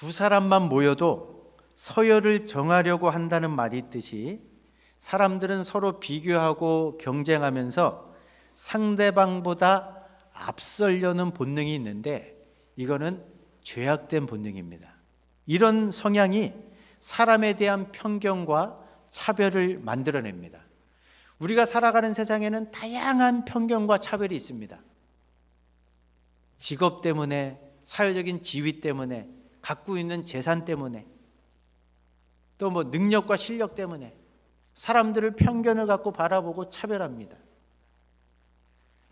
두 사람만 모여도 서열을 정하려고 한다는 말이 있듯이 사람들은 서로 비교하고 경쟁하면서 상대방보다 앞서려는 본능이 있는데 이거는 죄악된 본능입니다. 이런 성향이 사람에 대한 편견과 차별을 만들어냅니다. 우리가 살아가는 세상에는 다양한 편견과 차별이 있습니다. 직업 때문에, 사회적인 지위 때문에, 갖고 있는 재산 때문에, 또 능력과 실력 때문에 사람들을 편견을 갖고 바라보고 차별합니다.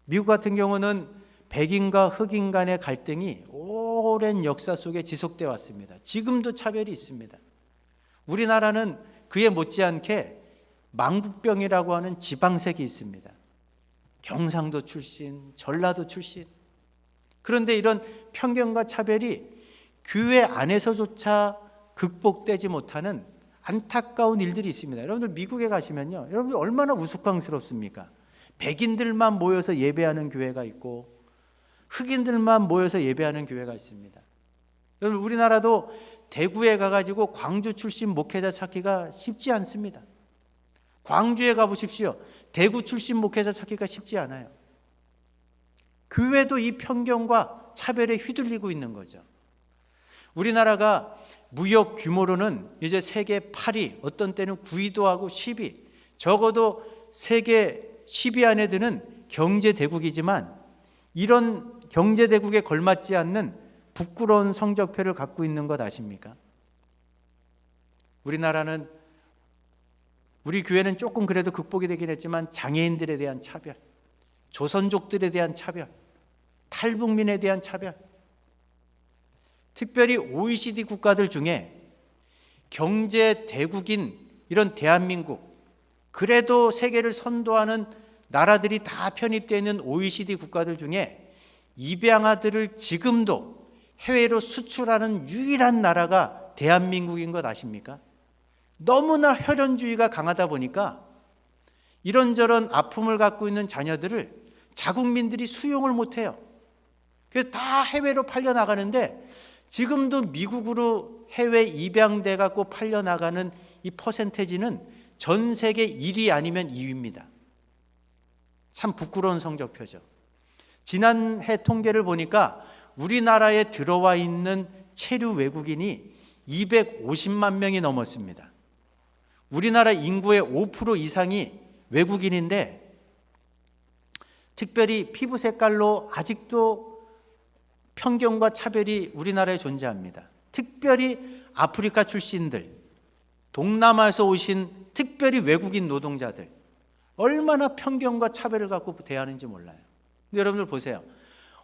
미국 같은 경우는 백인과 흑인 간의 갈등이 오랜 역사 속에 지속되어 왔습니다. 지금도 차별이 있습니다. 우리나라는 그에 못지않게 망국병이라고 하는 지방색이 있습니다. 경상도 출신, 전라도 출신. 그런데 이런 편견과 차별이 교회 안에서조차 극복되지 못하는 안타까운 일들이 있습니다. 여러분들 미국에 가시면요, 여러분들 얼마나 우스꽝스럽습니까? 백인들만 모여서 예배하는 교회가 있고 흑인들만 모여서 예배하는 교회가 있습니다. 여러분 우리나라도 대구에 가가지고 광주 출신 목회자 찾기가 쉽지 않습니다. 광주에 가보십시오. 대구 출신 목회자 찾기가 쉽지 않아요. 교회도 이 편견과 차별에 휘둘리고 있는 거죠. 우리나라가 무역 규모로는 이제 세계 8위, 어떤 때는 9위도 하고 10위, 적어도 세계 10위 안에 드는 경제대국이지만 이런 경제대국에 걸맞지 않는 부끄러운 성적표를 갖고 있는 것 아십니까? 우리 교회는 조금 그래도 극복이 되긴 했지만 장애인들에 대한 차별, 조선족들에 대한 차별, 탈북민에 대한 차별, 특별히 OECD 국가들 중에 경제 대국인 이런 대한민국, 그래도 세계를 선도하는 나라들이 다 편입되어 있는 OECD 국가들 중에 입양아들을 지금도 해외로 수출하는 유일한 나라가 대한민국인 것 아십니까? 너무나 혈연주의가 강하다 보니까 이런저런 아픔을 갖고 있는 자녀들을 자국민들이 수용을 못해요. 그래서 다 해외로 팔려나가는데 지금도 미국으로 해외 입양돼 갖고 팔려나가는 이 퍼센테이지는 전 세계 1위 아니면 2위입니다. 참 부끄러운 성적표죠. 지난해 통계를 보니까 우리나라에 들어와 있는 체류 외국인이 250만 명이 넘었습니다. 우리나라 인구의 5% 이상이 외국인인데 특별히 피부 색깔로 아직도 편견과 차별이 우리나라에 존재합니다. 특별히 아프리카 출신들, 동남아에서 오신 특별히 외국인 노동자들, 얼마나 편견과 차별을 갖고 대하는지 몰라요. 근데 여러분들 보세요.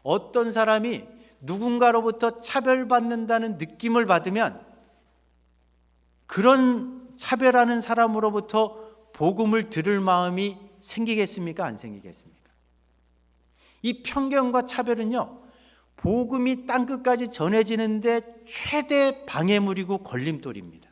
어떤 사람이 누군가로부터 차별받는다는 느낌을 받으면 그런 차별하는 사람으로부터 복음을 들을 마음이 생기겠습니까? 안 생기겠습니까? 이 편견과 차별은요, 복음이 땅끝까지 전해지는데 최대 방해물이고 걸림돌입니다.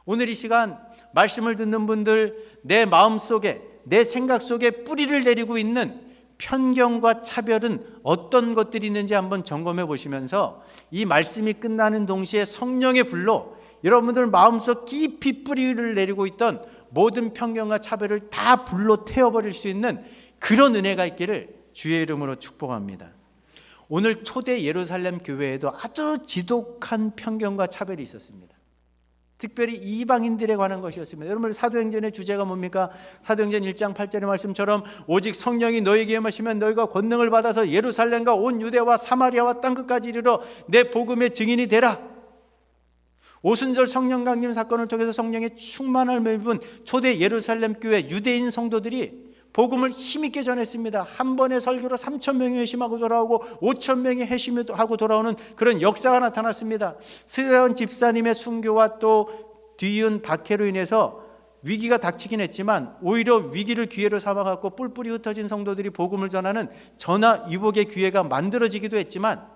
오늘 이 시간 말씀을 듣는 분들, 내 마음속에, 내 생각 속에 뿌리를 내리고 있는 편견과 차별은 어떤 것들이 있는지 한번 점검해 보시면서 이 말씀이 끝나는 동시에 성령의 불로 여러분들 마음속 깊이 뿌리를 내리고 있던 모든 편견과 차별을 다 불로 태워버릴 수 있는 그런 은혜가 있기를 주의 이름으로 축복합니다. 오늘 초대 예루살렘 교회에도 아주 지독한 편견과 차별이 있었습니다. 특별히 이방인들에 관한 것이었습니다. 여러분 사도행전의 주제가 뭡니까? 사도행전 1장 8절의 말씀처럼 오직 성령이 너희에게 임하시면 너희가 권능을 받아서 예루살렘과 온 유대와 사마리아와 땅끝까지 이르러 내 복음의 증인이 되라. 오순절 성령 강림 사건을 통해서 성령의 충만함을 입은 초대 예루살렘 교회 유대인 성도들이 복음을 힘있게 전했습니다. 한 번의 설교로 3,000명이 회심하고 돌아오고 5,000명이 회심하고 돌아오는 그런 역사가 나타났습니다. 스데반 집사님의 순교와 또 뒤이은 박해로 인해서 위기가 닥치긴 했지만 오히려 위기를 기회로 삼아갖고 뿔뿔이 흩어진 성도들이 복음을 전하는 전화위복의 기회가 만들어지기도 했지만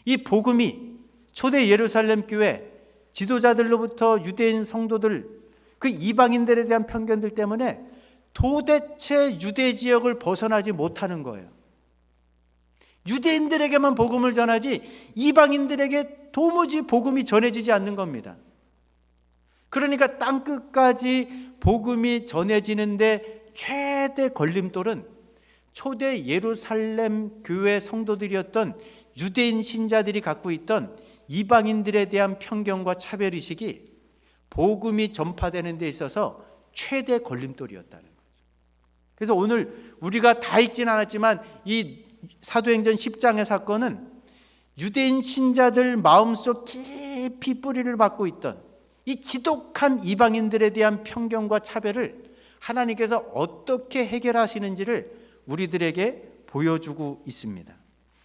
이 복음이 초대 예루살렘 교회 지도자들로부터 유대인 성도들, 그 이방인들에 대한 편견들 때문에 도대체 유대 지역을 벗어나지 못하는 거예요. 유대인들에게만 복음을 전하지 이방인들에게 도무지 복음이 전해지지 않는 겁니다. 그러니까 땅끝까지 복음이 전해지는데 최대 걸림돌은 초대 예루살렘 교회 성도들이었던 유대인 신자들이 갖고 있던 이방인들에 대한 편견과 차별의식이 복음이 전파되는 데 있어서 최대 걸림돌이었다는 거죠. 그래서 오늘 우리가 다 읽진 않았지만 이 사도행전 10장의 사건은 유대인 신자들 마음속 깊이 뿌리를 받고 있던 이 지독한 이방인들에 대한 편견과 차별을 하나님께서 어떻게 해결하시는지를 우리들에게 보여주고 있습니다.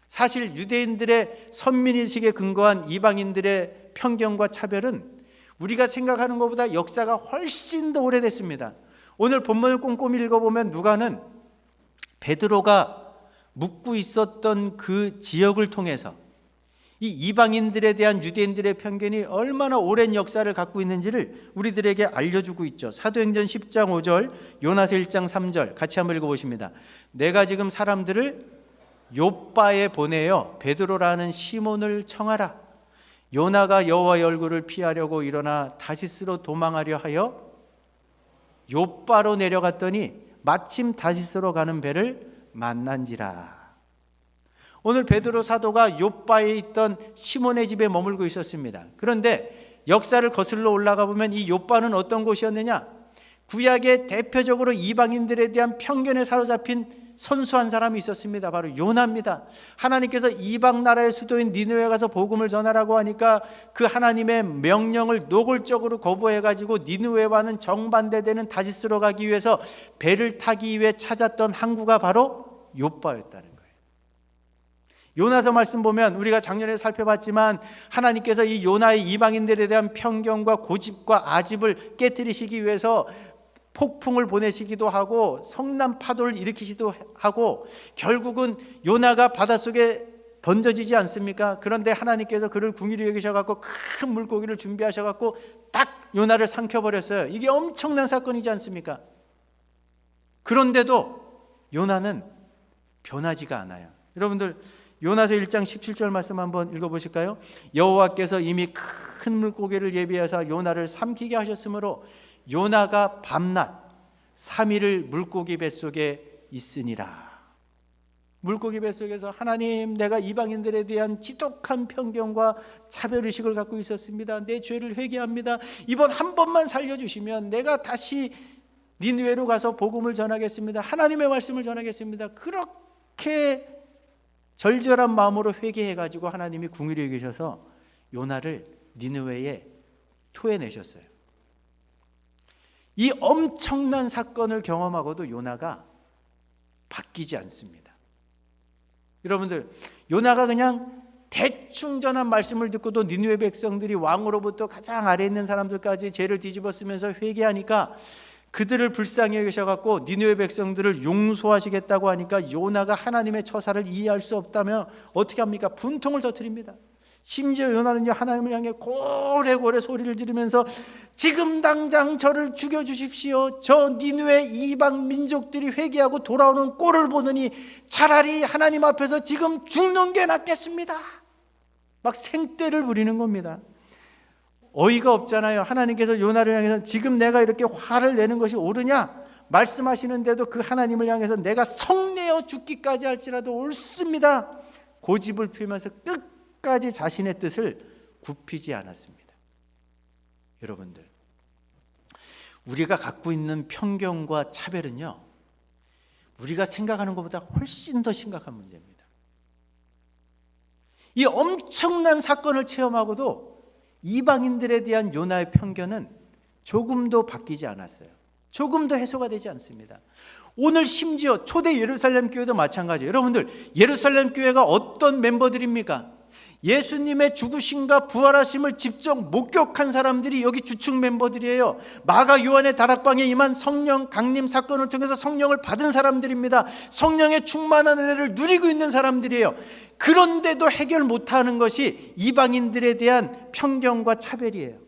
사실 유대인들의 선민의식에 근거한 이방인들의 편견과 차별은 우리가 생각하는 것보다 역사가 훨씬 더 오래됐습니다. 오늘 본문을 꼼꼼히 읽어보면 누가는 베드로가 묵고 있었던 그 지역을 통해서 이 이방인들에 대한 유대인들의 편견이 얼마나 오랜 역사를 갖고 있는지를 우리들에게 알려주고 있죠. 사도행전 10장 5절, 요나서 1장 3절 같이 한번 읽어보십니다. 내가 지금 사람들을 욥바에 보내어 베드로라는 시몬을 청하라. 요나가 여호와의 얼굴을 피하려고 일어나 다시스로 도망하려 하여 욥바로 내려갔더니 마침 다시스로 가는 배를 만난지라. 오늘 베드로 사도가 욥바에 있던 시몬의 집에 머물고 있었습니다. 그런데 역사를 거슬러 올라가 보면 이 욥바는 어떤 곳이었느냐? 구약에 대표적으로 이방인들에 대한 편견에 사로잡힌 선수한 사람이 있었습니다. 바로 요나입니다. 하나님께서 이방 나라의 수도인 니느웨에 가서 복음을 전하라고 하니까 그 하나님의 명령을 노골적으로 거부해가지고 니느웨와는 정반대되는 다시스로 가기 위해서 배를 타기 위해 찾았던 항구가 바로 욥바였다는 거예요. 요나서 말씀 보면 우리가 작년에 살펴봤지만 하나님께서 이 요나의 이방인들에 대한 편견과 고집과 아집을 깨뜨리시기 위해서 폭풍을 보내시기도 하고 성난 파도를 일으키시기도 하고 결국은 요나가 바닷속에 던져지지 않습니까? 그런데 하나님께서 그를 궁일히 여기셔갖고 큰 물고기를 준비하셔갖고 딱 요나를 삼켜버렸어요. 이게 엄청난 사건이지 않습니까? 그런데도 요나는 변하지가 않아요. 여러분들 요나서 1장 17절 말씀 한번 읽어보실까요? 여호와께서 이미 큰 물고기를 예비하사 요나를 삼키게 하셨으므로 요나가 밤낮 3일을 물고기 뱃속에 있으니라. 물고기 뱃속에서 하나님, 내가 이방인들에 대한 지독한 편견과 차별의식을 갖고 있었습니다. 내 죄를 회개합니다. 이번 한 번만 살려주시면 내가 다시 니느웨로 가서 복음을 전하겠습니다. 하나님의 말씀을 전하겠습니다. 그렇게 절절한 마음으로 회개해가지고 하나님이 궁일히 여기셔서 요나를 니느웨에 토해내셨어요. 이 엄청난 사건을 경험하고도 요나가 바뀌지 않습니다. 여러분들, 요나가 그냥 대충 전한 말씀을 듣고도 니느웨 백성들이 왕으로부터 가장 아래에 있는 사람들까지 죄를 뒤집어 쓰면서 회개하니까 그들을 불쌍히 여기셔갖고 니느웨 백성들을 용서하시겠다고 하니까 요나가 하나님의 처사를 이해할 수 없다며 어떻게 합니까? 분통을 터뜨립니다. 심지어 요나는요, 하나님을 향해 고래고래 소리를 지르면서 지금 당장 저를 죽여주십시오. 저 니느웨 이방 민족들이 회개하고 돌아오는 꼴을 보느니 차라리 하나님 앞에서 지금 죽는 게 낫겠습니다. 막 생떼를 부리는 겁니다. 어이가 없잖아요. 하나님께서 요나를 향해서 지금 내가 이렇게 화를 내는 것이 옳으냐 말씀하시는데도 그 하나님을 향해서 내가 성내어 죽기까지 할지라도 옳습니다. 고집을 피우면서 끝까지 자신의 뜻을 굽히지 않았습니다. 여러분들, 우리가 갖고 있는 편견과 차별은요, 우리가 생각하는 것보다 훨씬 더 심각한 문제입니다. 이 엄청난 사건을 체험하고도 이방인들에 대한 요나의 편견은 조금도 바뀌지 않았어요. 조금도 해소가 되지 않습니다. 오늘 심지어 초대 예루살렘 교회도 마찬가지예요. 여러분들, 예루살렘 교회가 어떤 멤버들입니까? 예수님의 죽으심과 부활하심을 직접 목격한 사람들이 여기 주축 멤버들이에요. 마가 요한의 다락방에 임한 성령 강림 사건을 통해서 성령을 받은 사람들입니다. 성령의 충만한 은혜를 누리고 있는 사람들이에요. 그런데도 해결 못하는 것이 이방인들에 대한 편견과 차별이에요.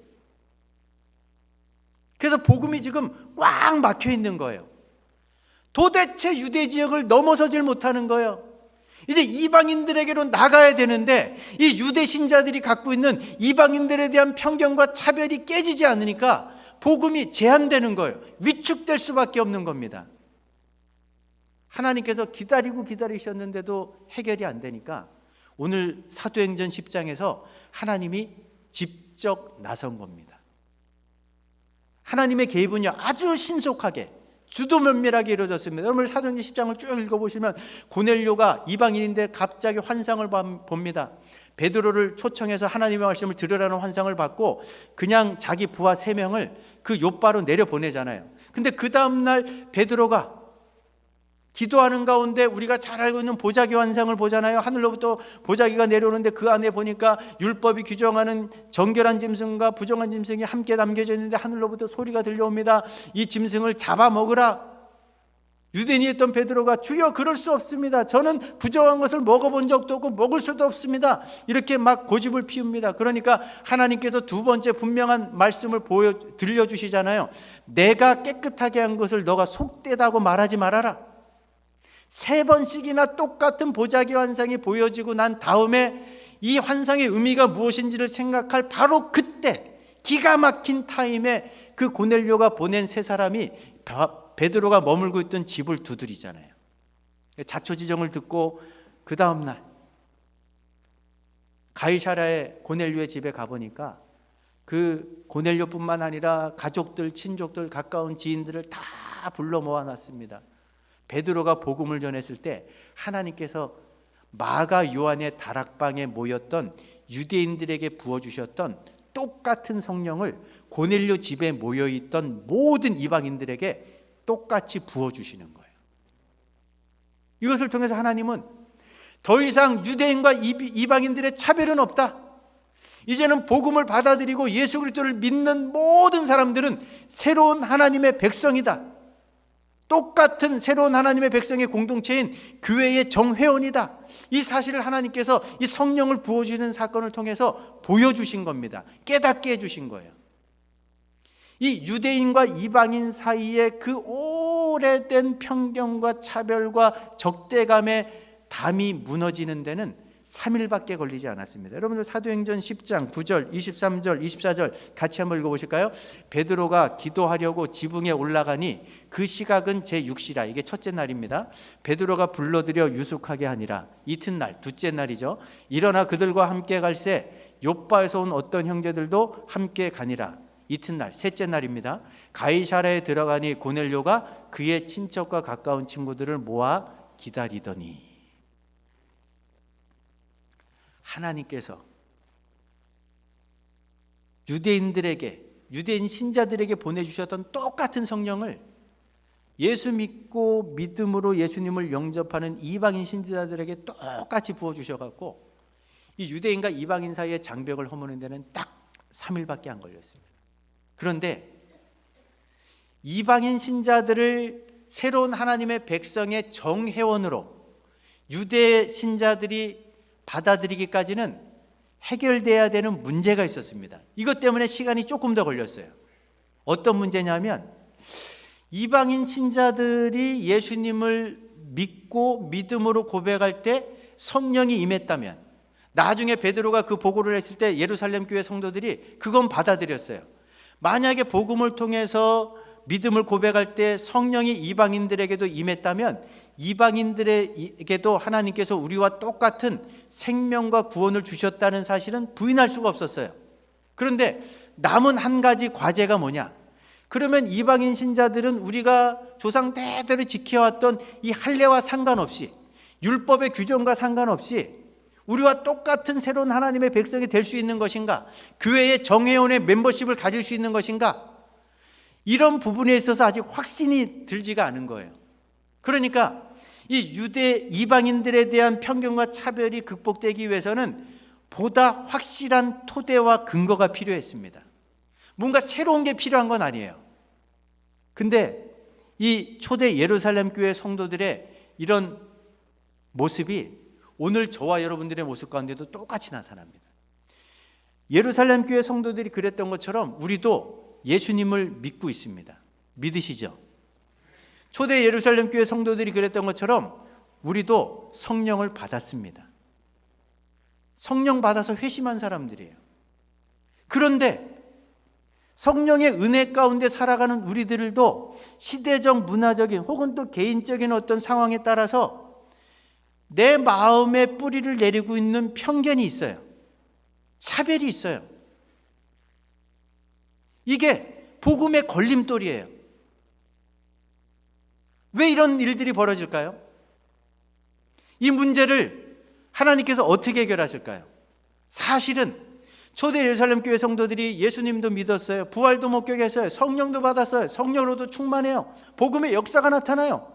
그래서 복음이 지금 꽉 막혀 있는 거예요. 도대체 유대 지역을 넘어서질 못하는 거예요. 이제 이방인들에게로 나가야 되는데 이 유대 신자들이 갖고 있는 이방인들에 대한 편견과 차별이 깨지지 않으니까 복음이 제한되는 거예요. 위축될 수밖에 없는 겁니다. 하나님께서 기다리셨는데도 해결이 안 되니까 오늘 사도행전 10장에서 하나님이 직접 나선 겁니다. 하나님의 개입은요 아주 신속하게 주도 면밀하게 이루어졌습니다. 여러분 사도행전 10장을 쭉 읽어보시면 고넬료가 이방인인데 갑자기 환상을 봅니다. 베드로를 초청해서 하나님의 말씀을 들으라는 환상을 받고 그냥 자기 부하 3명을 그 욥바로 내려보내잖아요. 근데 그 다음날 베드로가 기도하는 가운데 우리가 잘 알고 있는 보자기 환상을 보잖아요. 하늘로부터 보자기가 내려오는데 그 안에 보니까 율법이 규정하는 정결한 짐승과 부정한 짐승이 함께 담겨져 있는데 하늘로부터 소리가 들려옵니다. 이 짐승을 잡아먹으라. 유대인이었던 베드로가 주여 그럴 수 없습니다. 저는 부정한 것을 먹어본 적도 없고 먹을 수도 없습니다. 이렇게 막 고집을 피웁니다. 그러니까 하나님께서 두 번째 분명한 말씀을 들려주시잖아요. 내가 깨끗하게 한 것을 너가 속되다고 말하지 말아라. 3번씩이나 똑같은 보자기 환상이 보여지고 난 다음에 이 환상의 의미가 무엇인지를 생각할 바로 그때 기가 막힌 타임에 그 고넬료가 보낸 3사람이 베드로가 머물고 있던 집을 두드리잖아요. 자초지정을 듣고 그 다음날 가이사랴의 고넬료의 집에 가보니까 그 고넬료뿐만 아니라 가족들, 친족들, 가까운 지인들을 다 불러 모아놨습니다. 베드로가 복음을 전했을 때 하나님께서 마가 요한의 다락방에 모였던 유대인들에게 부어주셨던 똑같은 성령을 고넬료 집에 모여있던 모든 이방인들에게 똑같이 부어주시는 거예요. 이것을 통해서 하나님은 더 이상 유대인과 이방인들의 차별은 없다. 이제는 복음을 받아들이고 예수 그리스도를 믿는 모든 사람들은 새로운 하나님의 백성이다. 똑같은 새로운 하나님의 백성의 공동체인 교회의 정회원이다. 이 사실을 하나님께서 이 성령을 부어주시는 사건을 통해서 보여주신 겁니다. 깨닫게 해주신 거예요. 이 유대인과 이방인 사이의 그 오래된 편견과 차별과 적대감의 담이 무너지는 데는 3일밖에 걸리지 않았습니다. 여러분들 사도행전 10장 9절, 23절, 24절 같이 한번 읽어보실까요? 베드로가 기도하려고 지붕에 올라가니 그 시각은 제6시라. 이게 첫째 날입니다. 베드로가 불러들여 유숙하게 하니라. 이튿날, 둘째 날이죠. 일어나 그들과 함께 갈새 욥바에서 온 어떤 형제들도 함께 가니라. 이튿날, 셋째 날입니다. 가이사랴에 들어가니 고넬료가 그의 친척과 가까운 친구들을 모아 기다리더니 하나님께서 유대인 신자들에게 보내주셨던 똑같은 성령을 예수 믿고 믿음으로 예수님을 영접하는 이방인 신자들에게 똑같이 부어주셔갖고 이 유대인과 이방인 사이의 장벽을 허무는 데는 딱 3일밖에 안 걸렸습니다. 그런데 이방인 신자들을 새로운 하나님의 백성의 정회원으로 유대 신자들이 받아들이기까지는 해결돼야 되는 문제가 있었습니다. 이것 때문에 시간이 조금 더 걸렸어요. 어떤 문제냐면 이방인 신자들이 예수님을 믿고 믿음으로 고백할 때 성령이 임했다면 나중에 베드로가 그 보고를 했을 때 예루살렘 교회 성도들이 그건 받아들였어요. 만약에 복음을 통해서 믿음을 고백할 때 성령이 이방인들에게도 임했다면 이방인들에게도 하나님께서 우리와 똑같은 생명과 구원을 주셨다는 사실은 부인할 수가 없었어요. 그런데 남은 한 가지 과제가 뭐냐? 그러면 이방인 신자들은 우리가 조상 대대로 지켜왔던 이 할례와 상관없이 율법의 규정과 상관없이 우리와 똑같은 새로운 하나님의 백성이 될 수 있는 것인가? 교회의 정회원의 멤버십을 가질 수 있는 것인가? 이런 부분에 있어서 아직 확신이 들지가 않은 거예요. 그러니까 이 유대 이방인들에 대한 편견과 차별이 극복되기 위해서는 보다 확실한 토대와 근거가 필요했습니다. 뭔가 새로운 게 필요한 건 아니에요. 근데 이 초대 예루살렘 교회 성도들의 이런 모습이 오늘 저와 여러분들의 모습 가운데도 똑같이 나타납니다. 예루살렘 교회 성도들이 그랬던 것처럼 우리도 예수님을 믿고 있습니다. 믿으시죠? 초대 예루살렘 교회 성도들이 그랬던 것처럼 우리도 성령을 받았습니다. 성령 받아서 회심한 사람들이에요. 그런데 성령의 은혜 가운데 살아가는 우리들도 시대적, 문화적인 혹은 또 개인적인 어떤 상황에 따라서 내 마음에 뿌리를 내리고 있는 편견이 있어요. 차별이 있어요. 이게 복음의 걸림돌이에요. 왜 이런 일들이 벌어질까요? 이 문제를 하나님께서 어떻게 해결하실까요? 사실은 초대 예루살렘 교회 성도들이 예수님도 믿었어요. 부활도 목격했어요. 성령도 받았어요. 성령으로도 충만해요. 복음의 역사가 나타나요.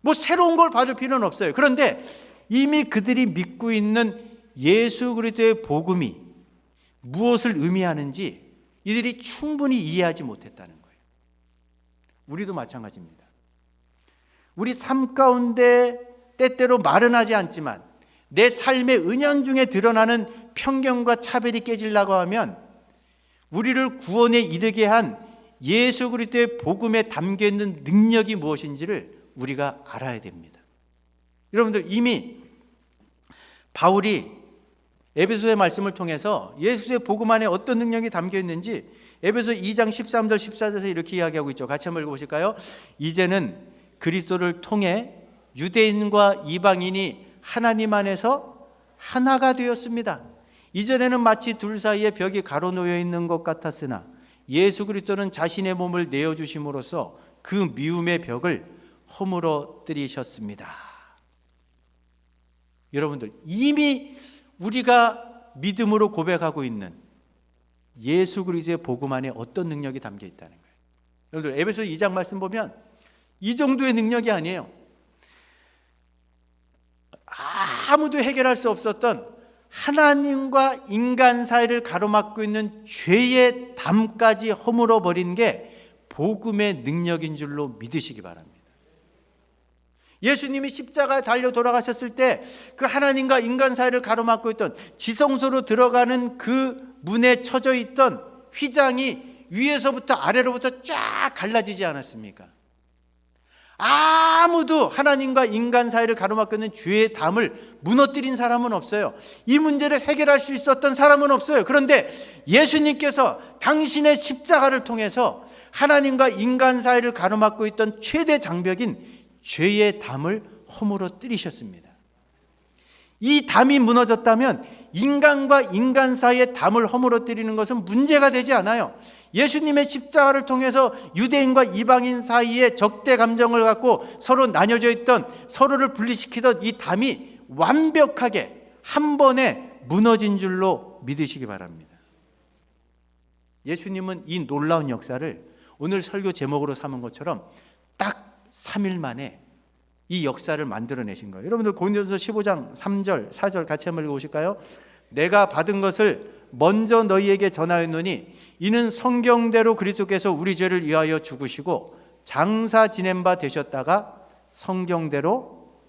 뭐 새로운 걸 받을 필요는 없어요. 그런데 이미 그들이 믿고 있는 예수 그리스도의 복음이 무엇을 의미하는지 이들이 충분히 이해하지 못했다는 거예요. 우리도 마찬가지입니다. 우리 삶 가운데 때때로 말은 하지 않지만 내 삶의 은연중에 드러나는 편견과 차별이 깨지려고 하면 우리를 구원에 이르게 한 예수 그리스도의 복음에 담겨있는 능력이 무엇인지를 우리가 알아야 됩니다. 여러분들, 이미 바울이 에베소의 말씀을 통해서 예수의 복음 안에 어떤 능력이 담겨있는지 에베소 2장 13절 14절에서 이렇게 이야기하고 있죠. 같이 한번 읽어보실까요? 이제는 그리스도를 통해 유대인과 이방인이 하나님 안에서 하나가 되었습니다. 이전에는 마치 둘 사이에 벽이 가로놓여 있는 것 같았으나 예수 그리스도는 자신의 몸을 내어주심으로써 그 미움의 벽을 허물어뜨리셨습니다. 여러분들, 이미 우리가 믿음으로 고백하고 있는 예수 그리스도의 복음 안에 어떤 능력이 담겨 있다는 거예요. 여러분들, 에베소 2장 말씀 보면 이 정도의 능력이 아니에요. 아무도 해결할 수 없었던 하나님과 인간 사이를 가로막고 있는 죄의 담까지 허물어 버린 게 복음의 능력인 줄로 믿으시기 바랍니다. 예수님이 십자가에 달려 돌아가셨을 때 그 하나님과 인간 사이를 가로막고 있던 지성소로 들어가는 그 문에 쳐져 있던 휘장이 위에서부터 아래로부터 쫙 갈라지지 않았습니까? 아무도 하나님과 인간 사이를 가로막고 있는 죄의 담을 무너뜨린 사람은 없어요. 이 문제를 해결할 수 있었던 사람은 없어요. 그런데 예수님께서 당신의 십자가를 통해서 하나님과 인간 사이를 가로막고 있던 최대 장벽인 죄의 담을 허물어뜨리셨습니다. 이 담이 무너졌다면 인간과 인간 사이의 담을 허물어뜨리는 것은 문제가 되지 않아요. 예수님의 십자가를 통해서 유대인과 이방인 사이에 적대 감정을 갖고 서로 나뉘어져 있던, 서로를 분리시키던 이 담이 완벽하게 한 번에 무너진 줄로 믿으시기 바랍니다. 예수님은 이 놀라운 역사를 오늘 설교 제목으로 삼은 것처럼 딱 3일 만에 이 역사를 만들어내신 거예요. 여러분들 고린도전서 15장 3절 4절 같이 한번 읽어보실까요? 내가 받은 것을 먼저 너희에게 전하였노니 이는 성경대로 그리스도께서 우리 죄를 위하여 죽으시고 장사 지낸 바 되셨다가 성경대로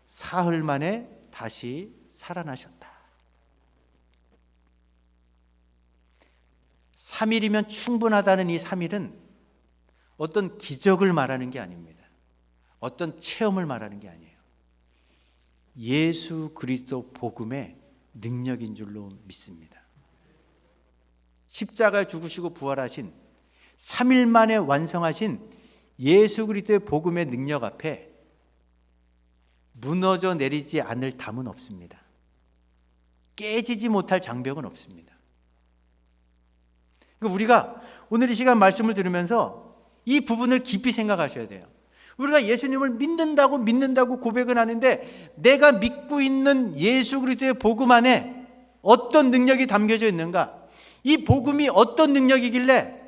사흘 만에 다시 살아나셨다. 3일이면 충분하다는 이 3일은 어떤 기적을 말하는 게 아닙니다. 어떤 체험을 말하는 게 아니에요. 예수 그리스도 복음의 능력인 줄로 믿습니다. 십자가에 죽으시고 부활하신 3일 만에 완성하신 예수 그리스도의 복음의 능력 앞에 무너져 내리지 않을 담은 없습니다. 깨지지 못할 장벽은 없습니다. 우리가 오늘 이 시간 말씀을 들으면서 이 부분을 깊이 생각하셔야 돼요. 우리가 예수님을 믿는다고 고백은 하는데 내가 믿고 있는 예수 그리스도의 복음 안에 어떤 능력이 담겨져 있는가? 이 복음이 어떤 능력이길래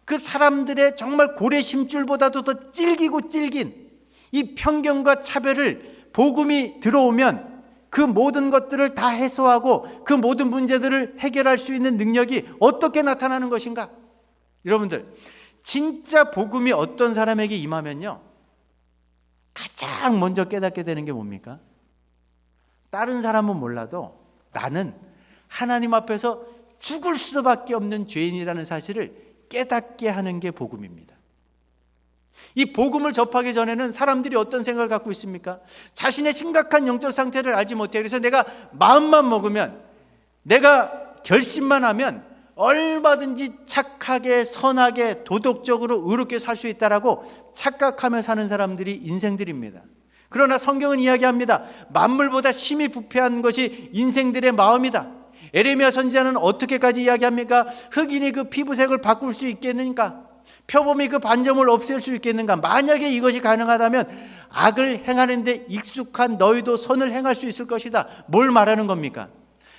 그 사람들의 정말 고래 심줄보다도 더 질기고 질긴 이 편견과 차별을 복음이 들어오면 그 모든 것들을 다 해소하고 그 모든 문제들을 해결할 수 있는 능력이 어떻게 나타나는 것인가? 여러분들, 진짜 복음이 어떤 사람에게 임하면요, 가장 먼저 깨닫게 되는 게 뭡니까? 다른 사람은 몰라도 나는 하나님 앞에서 죽을 수밖에 없는 죄인이라는 사실을 깨닫게 하는 게 복음입니다. 이 복음을 접하기 전에는 사람들이 어떤 생각을 갖고 있습니까? 자신의 심각한 영적 상태를 알지 못해. 그래서 내가 마음만 먹으면, 내가 결심만 하면 얼마든지 착하게, 선하게, 도덕적으로 의롭게 살 수 있다라고 착각하며 사는 사람들이 인생들입니다. 그러나 성경은 이야기합니다. 만물보다 심히 부패한 것이 인생들의 마음이다. 에레미야 선지자는 어떻게까지 이야기합니까? 흑인이 그 피부색을 바꿀 수 있겠는가? 표범이 그 반점을 없앨 수 있겠는가? 만약에 이것이 가능하다면 악을 행하는데 익숙한 너희도 선을 행할 수 있을 것이다. 뭘 말하는 겁니까?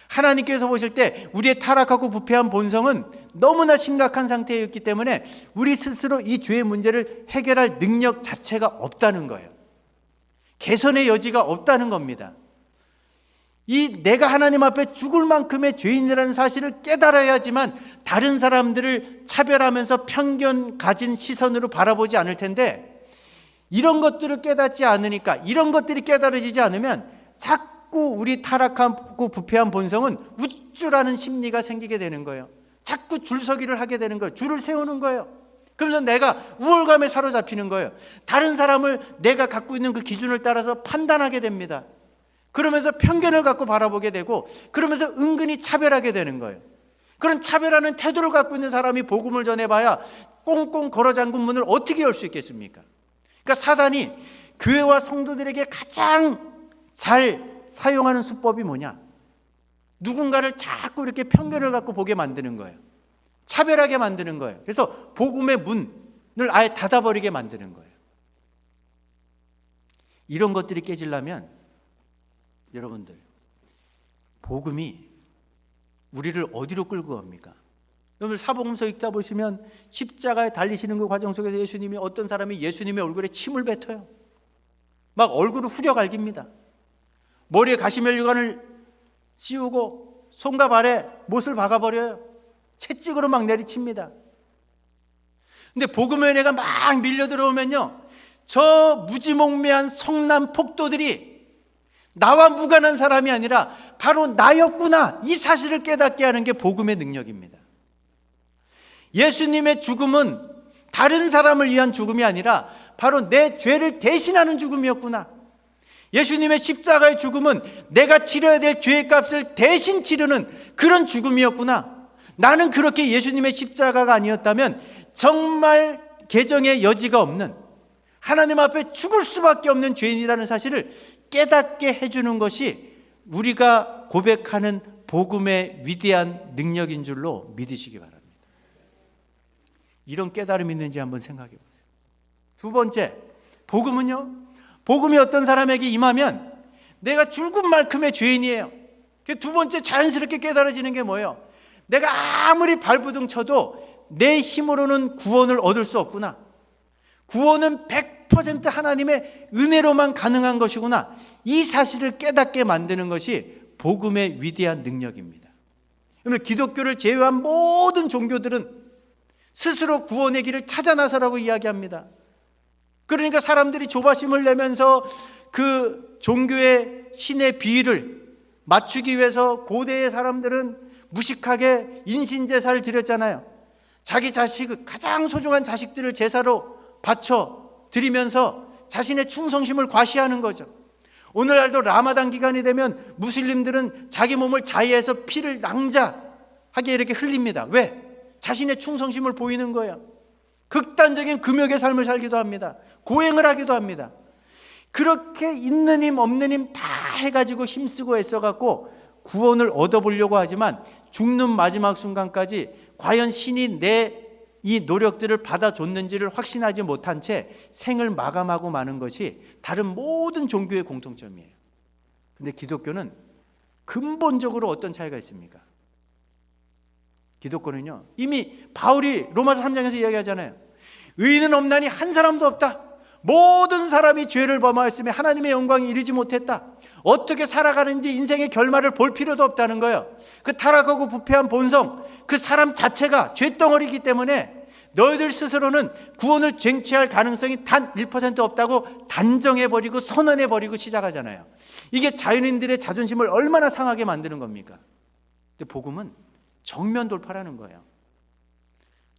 하나님께서 보실 때 우리의 타락하고 부패한 본성은 너무나 심각한 상태였기 때문에 우리 스스로 이 죄의 문제를 해결할 능력 자체가 없다는 거예요. 개선의 여지가 없다는 겁니다. 이 내가 하나님 앞에 죽을 만큼의 죄인이라는 사실을 깨달아야지만 다른 사람들을 차별하면서 편견 가진 시선으로 바라보지 않을 텐데, 이런 것들을 깨닫지 않으니까, 이런 것들이 깨달아지지 않으면 자꾸 우리 타락하고 부패한 본성은 우쭐하는 심리가 생기게 되는 거예요. 자꾸 줄서기를 하게 되는 거예요. 줄을 세우는 거예요. 그러면서 내가 우월감에 사로잡히는 거예요. 다른 사람을 내가 갖고 있는 그 기준을 따라서 판단하게 됩니다. 그러면서 편견을 갖고 바라보게 되고, 그러면서 은근히 차별하게 되는 거예요. 그런 차별하는 태도를 갖고 있는 사람이 복음을 전해봐야 꽁꽁 걸어 잠근 문을 어떻게 열 수 있겠습니까? 그러니까 사단이 교회와 성도들에게 가장 잘 사용하는 수법이 뭐냐? 누군가를 자꾸 이렇게 편견을 갖고 보게 만드는 거예요. 차별하게 만드는 거예요. 그래서 복음의 문을 아예 닫아버리게 만드는 거예요. 이런 것들이 깨지려면 여러분들, 복음이 우리를 어디로 끌고 갑니까? 여러분 사복음서 읽다 보시면 십자가에 달리시는 그 과정 속에서 예수님이, 어떤 사람이 예수님의 얼굴에 침을 뱉어요. 막 얼굴을 후려갈깁니다. 머리에 가시면류관을 씌우고 손과 발에 못을 박아버려요. 채찍으로 막 내리칩니다. 근데 복음의 은혜가 막 밀려 들어오면요, 저 무지몽매한 성난 폭도들이 나와 무관한 사람이 아니라 바로 나였구나, 이 사실을 깨닫게 하는 게 복음의 능력입니다. 예수님의 죽음은 다른 사람을 위한 죽음이 아니라 바로 내 죄를 대신하는 죽음이었구나. 예수님의 십자가의 죽음은 내가 치러야 될 죄의 값을 대신 치르는 그런 죽음이었구나. 나는 그렇게 예수님의 십자가가 아니었다면 정말 개정의 여지가 없는, 하나님 앞에 죽을 수밖에 없는 죄인이라는 사실을 깨닫게 해주는 것이 우리가 고백하는 복음의 위대한 능력인 줄로 믿으시기 바랍니다. 이런 깨달음이 있는지 한번 생각해 보세요. 두 번째, 복음은요, 복음이 어떤 사람에게 임하면 내가 죽을 만큼의 죄인이에요. 두 번째 자연스럽게 깨달아지는 게 뭐예요? 내가 아무리 발부둥 쳐도 내 힘으로는 구원을 얻을 수 없구나. 구원은 100% 하나님의 은혜로만 가능한 것이구나. 이 사실을 깨닫게 만드는 것이 복음의 위대한 능력입니다. 오늘 기독교를 제외한 모든 종교들은 스스로 구원의 길을 찾아 나서라고 이야기합니다. 그러니까 사람들이 조바심을 내면서 그 종교의 신의 비위를 맞추기 위해서 고대의 사람들은 무식하게 인신제사를 드렸잖아요. 자기 자식, 가장 소중한 자식들을 제사로 바쳐 드리면서 자신의 충성심을 과시하는 거죠. 오늘날도 라마단 기간이 되면 무슬림들은 자기 몸을 자해해서 피를 낭자하게 이렇게 흘립니다. 왜? 자신의 충성심을 보이는 거예요. 극단적인 금욕의 삶을 살기도 합니다. 고행을 하기도 합니다. 그렇게 있는 힘 없는 힘 다 해가지고 힘쓰고 애써갖고 구원을 얻어보려고 하지만 죽는 마지막 순간까지 과연 신이 내 이 노력들을 받아줬는지를 확신하지 못한 채 생을 마감하고 마는 것이 다른 모든 종교의 공통점이에요. 근데 기독교는 근본적으로 어떤 차이가 있습니까? 기독교는요, 이미 바울이 로마서 3장에서 이야기하잖아요. 의인은 없나니 한 사람도 없다. 모든 사람이 죄를 범하였으며 하나님의 영광에 이르지 못했다. 어떻게 살아가는지 인생의 결말을 볼 필요도 없다는 거예요. 그 타락하고 부패한 본성, 그 사람 자체가 죄덩어리이기 때문에 너희들 스스로는 구원을 쟁취할 가능성이 단 1% 없다고 단정해버리고 선언해버리고 시작하잖아요. 이게 자연인들의 자존심을 얼마나 상하게 만드는 겁니까? 근데 복음은 정면 돌파라는 거예요.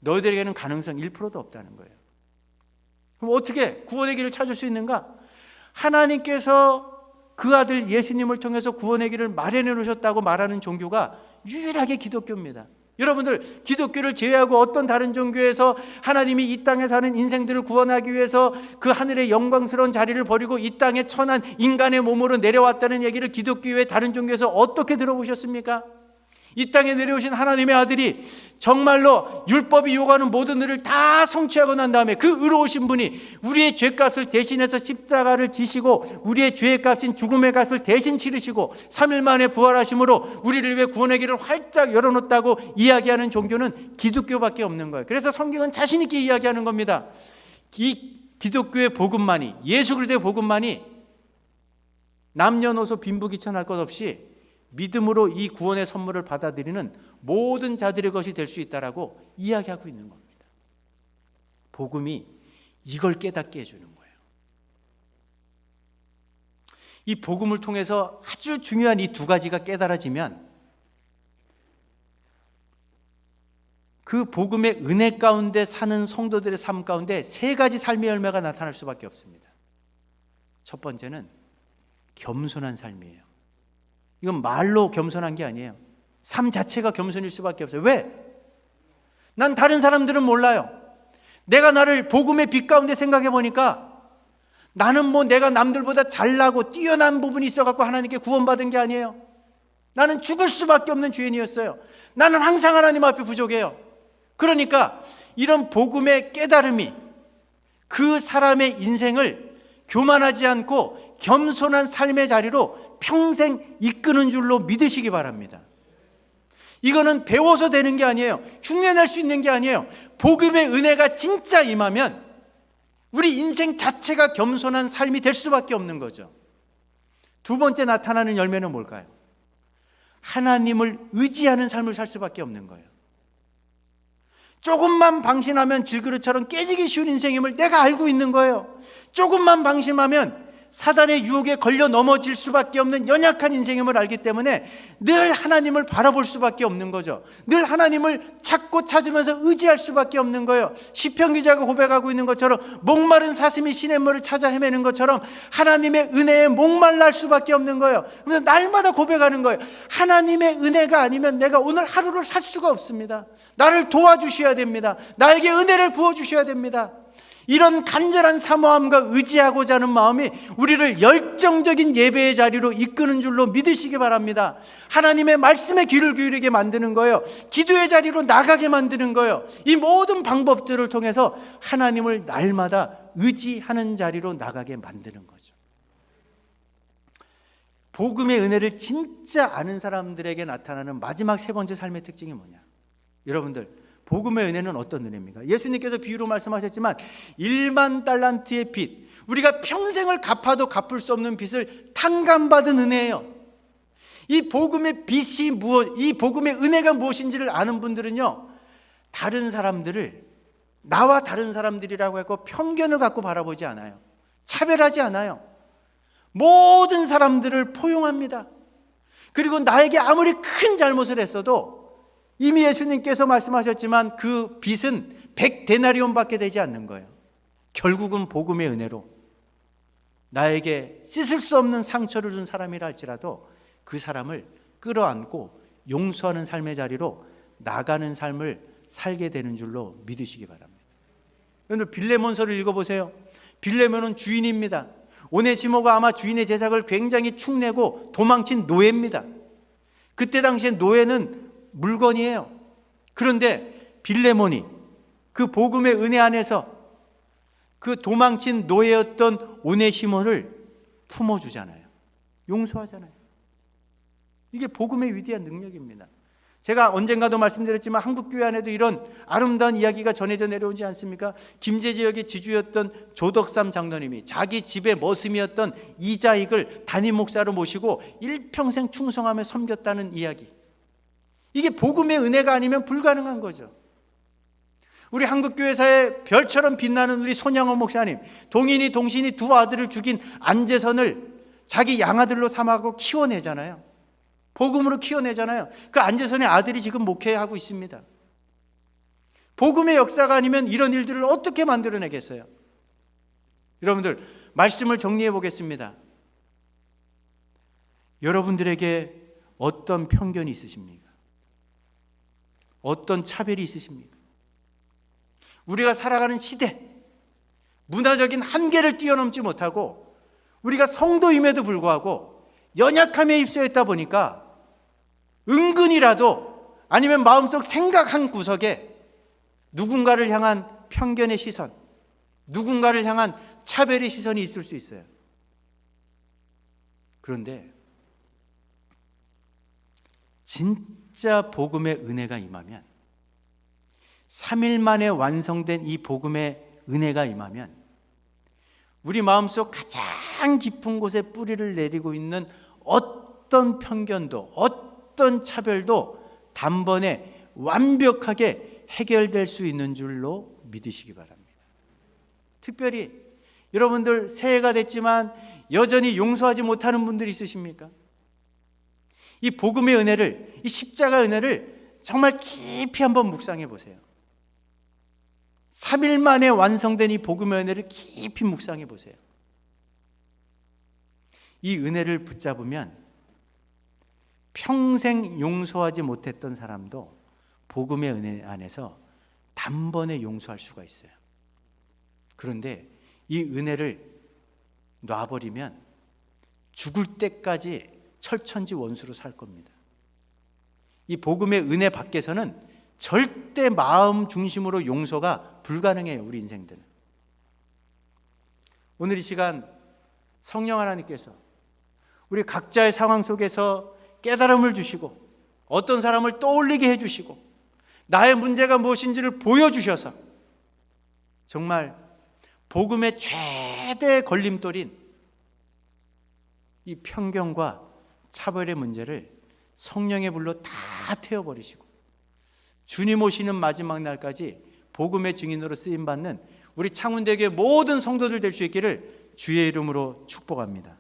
너희들에게는 가능성 1%도 없다는 거예요. 그럼 어떻게 구원의 길을 찾을 수 있는가? 하나님께서 그 아들 예수님을 통해서 구원의 길을 마련해 놓으셨다고 말하는 종교가 유일하게 기독교입니다. 여러분들, 기독교를 제외하고 어떤 다른 종교에서 하나님이 이 땅에 사는 인생들을 구원하기 위해서 그 하늘의 영광스러운 자리를 버리고 이 땅에 천한 인간의 몸으로 내려왔다는 얘기를 기독교 외 다른 종교에서 어떻게 들어보셨습니까? 이 땅에 내려오신 하나님의 아들이 정말로 율법이 요구하는 모든 일을 다 성취하고 난 다음에 그 의로우신 분이 우리의 죄값을 대신해서 십자가를 지시고 우리의 죄의 값인 죽음의 값을 대신 치르시고 3일 만에 부활하심으로 우리를 위해 구원의 길을 활짝 열어놓았다고 이야기하는 종교는 기독교밖에 없는 거예요. 그래서 성경은 자신 있게 이야기하는 겁니다. 이 기독교의 복음만이, 예수 그리스도의 복음만이 남녀노소 빈부귀천할 것 없이 믿음으로 이 구원의 선물을 받아들이는 모든 자들의 것이 될 수 있다라고 이야기하고 있는 겁니다. 복음이 이걸 깨닫게 해주는 거예요. 이 복음을 통해서 아주 중요한 이 두 가지가 깨달아지면 그 복음의 은혜 가운데 사는 성도들의 삶 가운데 세 가지 삶의 열매가 나타날 수밖에 없습니다. 첫 번째는 겸손한 삶이에요. 이건 말로 겸손한 게 아니에요. 삶 자체가 겸손일 수밖에 없어요. 왜? 난 다른 사람들은 몰라요. 내가 나를 복음의 빛 가운데 생각해 보니까 나는 내가 남들보다 잘나고 뛰어난 부분이 있어갖고 하나님께 구원받은 게 아니에요. 나는 죽을 수밖에 없는 죄인이었어요. 나는 항상 하나님 앞에 부족해요. 그러니까 이런 복음의 깨달음이 그 사람의 인생을 교만하지 않고 겸손한 삶의 자리로 평생 이끄는 줄로 믿으시기 바랍니다. 이거는 배워서 되는 게 아니에요. 흉내낼 수 있는 게 아니에요. 복음의 은혜가 진짜 임하면 우리 인생 자체가 겸손한 삶이 될 수밖에 없는 거죠. 두 번째 나타나는 열매는 뭘까요? 하나님을 의지하는 삶을 살 수밖에 없는 거예요. 조금만 방심하면 질그릇처럼 깨지기 쉬운 인생임을 내가 알고 있는 거예요. 조금만 방심하면 사단의 유혹에 걸려 넘어질 수밖에 없는 연약한 인생임을 알기 때문에 늘 하나님을 바라볼 수밖에 없는 거죠. 늘 하나님을 찾고 찾으면서 의지할 수밖에 없는 거예요. 시편 기자가 고백하고 있는 것처럼 목마른 사슴이 시냇물을 찾아 헤매는 것처럼 하나님의 은혜에 목말랄 수밖에 없는 거예요. 그래서 날마다 고백하는 거예요. 하나님의 은혜가 아니면 내가 오늘 하루를 살 수가 없습니다. 나를 도와주셔야 됩니다. 나에게 은혜를 부어주셔야 됩니다. 이런 간절한 사모함과 의지하고자 하는 마음이 우리를 열정적인 예배의 자리로 이끄는 줄로 믿으시기 바랍니다. 하나님의 말씀에 귀를 기울이게 만드는 거예요. 기도의 자리로 나가게 만드는 거예요. 이 모든 방법들을 통해서 하나님을 날마다 의지하는 자리로 나가게 만드는 거죠. 복음의 은혜를 진짜 아는 사람들에게 나타나는 마지막 세 번째 삶의 특징이 뭐냐? 여러분들, 복음의 은혜는 어떤 은혜입니까? 예수님께서 비유로 말씀하셨지만 1만 달란트의 빚, 우리가 평생을 갚아도 갚을 수 없는 빚을 탕감받은 은혜예요. 이 복음의 빚이 무엇, 이 복음의 은혜가 무엇인지를 아는 분들은요, 다른 사람들을 나와 다른 사람들이라고 하고 편견을 갖고 바라보지 않아요. 차별하지 않아요. 모든 사람들을 포용합니다. 그리고 나에게 아무리 큰 잘못을 했어도 이미 예수님께서 말씀하셨지만 그 빚은 100데나리온밖에 되지 않는 거예요. 결국은 복음의 은혜로 나에게 씻을 수 없는 상처를 준 사람이라 할지라도 그 사람을 끌어안고 용서하는 삶의 자리로 나가는 삶을 살게 되는 줄로 믿으시기 바랍니다. 여러분들, 빌레몬서를 읽어보세요. 빌레몬은 주인입니다. 오네시모가 아마 주인의 재산을 굉장히 축내고 도망친 노예입니다. 그때 당시에 노예는 물건이에요. 그런데 빌레몬이 그 복음의 은혜 안에서 그 도망친 노예였던 오네시모를 품어주잖아요. 용서하잖아요. 이게 복음의 위대한 능력입니다. 제가 언젠가도 말씀드렸지만 한국교회 안에도 이런 아름다운 이야기가 전해져 내려오지 않습니까? 김제 지역의 지주였던 조덕삼 장로님이 자기 집의 머슴이었던 이자익을 담임 목사로 모시고 일평생 충성하며 섬겼다는 이야기. 이게 복음의 은혜가 아니면 불가능한 거죠. 우리 한국교회사의 별처럼 빛나는 우리 손양원 목사님, 동인이 동신이 두 아들을 죽인 안재선을 자기 양아들로 삼아고 키워내잖아요. 복음으로 키워내잖아요. 그 안재선의 아들이 지금 목회하고 있습니다. 복음의 역사가 아니면 이런 일들을 어떻게 만들어내겠어요? 여러분들, 말씀을 정리해 보겠습니다. 여러분들에게 어떤 편견이 있으십니까? 어떤 차별이 있으십니까? 우리가 살아가는 시대, 문화적인 한계를 뛰어넘지 못하고 우리가 성도임에도 불구하고 연약함에 입서했다 보니까 은근이라도 아니면 마음속 생각 한 구석에 누군가를 향한 편견의 시선, 누군가를 향한 차별의 시선이 있을 수 있어요. 그런데 진짜 복음의 은혜가 임하면, 3일 만에 완성된 이 복음의 은혜가 임하면 우리 마음속 가장 깊은 곳에 뿌리를 내리고 있는 어떤 편견도, 어떤 차별도 단번에 완벽하게 해결될 수 있는 줄로 믿으시기 바랍니다. 특별히 여러분들 새해가 됐지만 여전히 용서하지 못하는 분들이 있으십니까? 이 복음의 은혜를, 이 십자가 은혜를 정말 깊이 한번 묵상해 보세요. 3일 만에 완성된 이 복음의 은혜를 깊이 묵상해 보세요. 이 은혜를 붙잡으면 평생 용서하지 못했던 사람도 복음의 은혜 안에서 단번에 용서할 수가 있어요. 그런데 이 은혜를 놔버리면 죽을 때까지 철천지 원수로 살 겁니다. 이 복음의 은혜 밖에서는 절대 마음 중심으로 용서가 불가능해요. 우리 인생들은. 오늘 이 시간 성령 하나님께서 우리 각자의 상황 속에서 깨달음을 주시고 어떤 사람을 떠올리게 해주시고 나의 문제가 무엇인지를 보여주셔서 정말 복음의 최대 걸림돌인 이 편견과 차별의 문제를 성령의 불로 다 태워버리시고 주님 오시는 마지막 날까지 복음의 증인으로 쓰임받는 우리 창운대교의 모든 성도들 될 수 있기를 주의 이름으로 축복합니다.